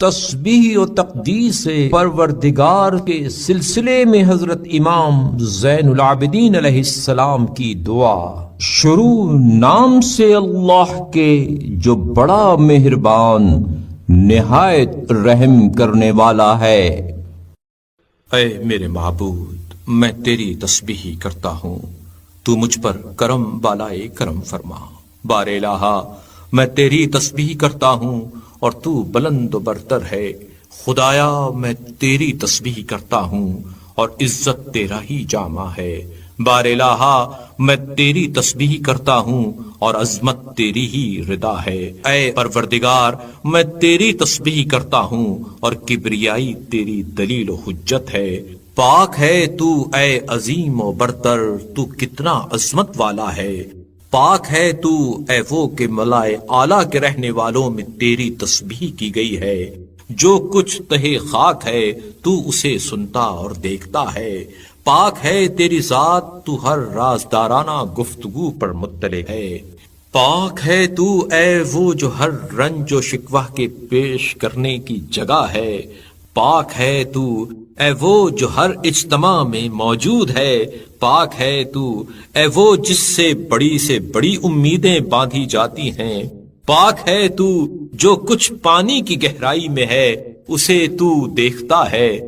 تسبیح و تقدیس پروردگار کے سلسلے میں حضرت امام زین العابدین علیہ السلام کی دعا۔ شروع نام سے اللہ کے جو بڑا مہربان نہایت رحم کرنے والا ہے۔ اے میرے معبود، میں تیری تسبیح کرتا ہوں، تو مجھ پر کرم بالائے کرم فرما۔ بار الہا، میں تیری تسبیح کرتا ہوں اور تو بلند و برتر ہے۔ خدایا، میں تیری تسبیح کرتا ہوں اور عزت تیرا ہی جامع ہے۔ بار الہا، میں تیری تسبیح کرتا ہوں اور عظمت تیری ہی رضا ہے۔ اے پروردگار، میں تیری تسبیح کرتا ہوں اور کبریائی تیری دلیل و حجت ہے۔ پاک ہے تو اے عظیم و برتر، تو کتنا عظمت والا ہے۔ پاک ہے تو اے وہ کہ ملائے اعلیٰ کے رہنے والوں میں تیری تسبیح کی گئی ہے۔ جو کچھ تہے خاک ہے تو اسے سنتا اور دیکھتا ہے۔ پاک ہے تیری ذات، تو ہر رازدارانہ گفتگو پر مطلع ہے۔ پاک ہے تو اے وہ جو ہر رنج و شکوہ کے پیش کرنے کی جگہ ہے۔ پاک ہے تو اے وہ جو ہر اجتماع میں موجود ہے۔ پاک ہے تو اے وہ جس سے بڑی امیدیں باندھی جاتی ہیں۔ پاک ہے تو جو کچھ پانی کی گہرائی میں ہے اسے تو دیکھتا ہے۔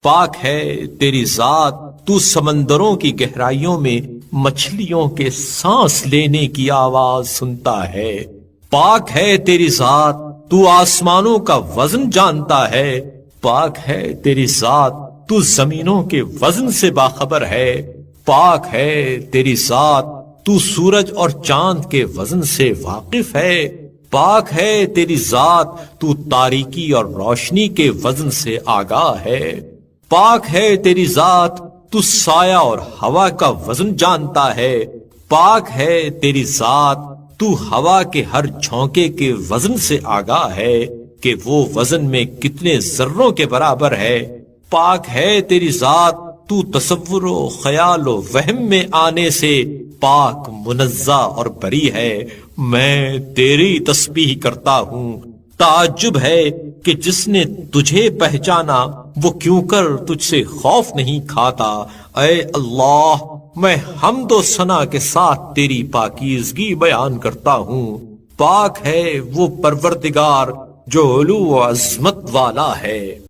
پاک ہے تیری ذات، تو سمندروں کی گہرائیوں میں مچھلیوں کے سانس لینے کی آواز سنتا ہے۔ پاک ہے تیری ذات، تو آسمانوں کا وزن جانتا ہے۔ پاک ہے تیری ذات، تو زمینوں کے وزن سے باخبر ہے۔ پاک ہے تیری ذات، تو سورج اور چاند کے وزن سے واقف ہے۔ پاک ہے تیری ذات، تو تاریکی اور روشنی کے وزن سے آگاہ ہے۔ پاک ہے تیری ذات، تو سایہ اور ہوا کا وزن جانتا ہے۔ پاک ہے تیری ذات، تو ہوا کے ہر جھونکے کے وزن سے آگاہ ہے کہ وہ وزن میں کتنے ذروں کے برابر ہے۔ پاک ہے تیری ذات، تو تصور و خیال و وہم میں آنے سے پاک، منزہ اور بری ہے۔ میں تیری تسبیح کرتا ہوں۔ تعجب ہے کہ جس نے تجھے پہچانا وہ کیوں کر تجھ سے خوف نہیں کھاتا۔ اے اللہ، میں حمد و ثنا کے ساتھ تیری پاکیزگی بیان کرتا ہوں۔ پاک ہے وہ پروردگار جو علو و عظمت والا ہے۔